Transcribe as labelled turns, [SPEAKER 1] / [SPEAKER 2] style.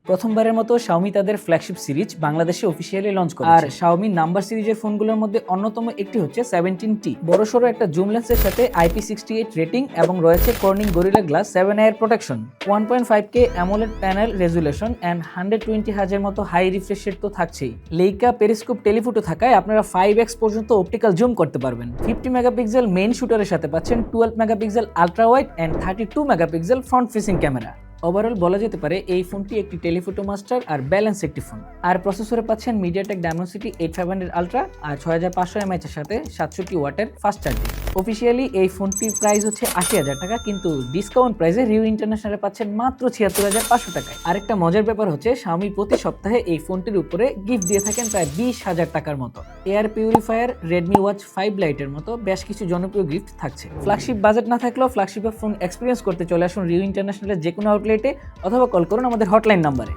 [SPEAKER 1] প্রথমবারের মতো Xiaomi তাদের ফ্ল্যাগশিপ সিরিজ বাংলাদেশে অফিসিয়ালি লঞ্চ করেছে। আর Xiaomi নাম্বার সিরিজের ফোনগুলোর মধ্যে অন্যতম একটি হচ্ছে 17T। বড়সড় একটা জুম লেন্সের সাথে IP68 রেটিং এবং রয়েছে Corning Gorilla Glass 7 এর protection. 1.5K AMOLED panel resolution and 120 হার্জের মতো হাই রিফ্রেশ রেট তো থাকছেই। লেইকা পেরিস্কোপ টেলিফোটো থাকায় আপনারা 5x পর্যন্ত অপটিক্যাল জুম করতে পারবেন। 50 মেগাপিক্সেল মেইন শুটারের সাথে পাচ্ছেন 12 megapixel ultra wide and 32 megapixel front facing camera. Overall বলা যেতে পারে এই ফোনটি একটি টেলিফোটো মাস্টার আর ব্যালেন্স একটি ফোন। আর প্রসেসরে পাচ্ছেন MediaTek Dimensity 8500 Ultra আর 6500 mAh এর সাথে 67 ওয়াটের ফাস্ট চার্জিং। অফিসিয়ালি এই ফোনটির প্রাইস হচ্ছে 80,000 টাকা, কিন্তু ডিসকাউন্ট প্রাইসে রিউ ইন্টারন্যাশনালে পাচ্ছেন মাত্র 76,500 টাকায়। আরেকটা মজার ব্যাপার হচ্ছে Xiaomi প্রতি সপ্তাহে এই ফোনটির উপরে গিফট দিয়ে থাকেন প্রায় 20,000 টাকার মতো। এয়ার পিউরিফায়ার, Redmi Watch 5 Lite'ের মতো বেশ কিছু জনপ্রিয় গিফট থাকছে। ফ্ল্যাগশিপ বাজেট না থাকলেও ফ্ল্যাগশিপের ফোন এক্সপিরিয়েন্স করতে চলে আসুন রিউ ইন্টারন্যাশনালের যে কোনো আউটলেটে অথবা কল করুন আমাদের হটলাইন নাম্বারে।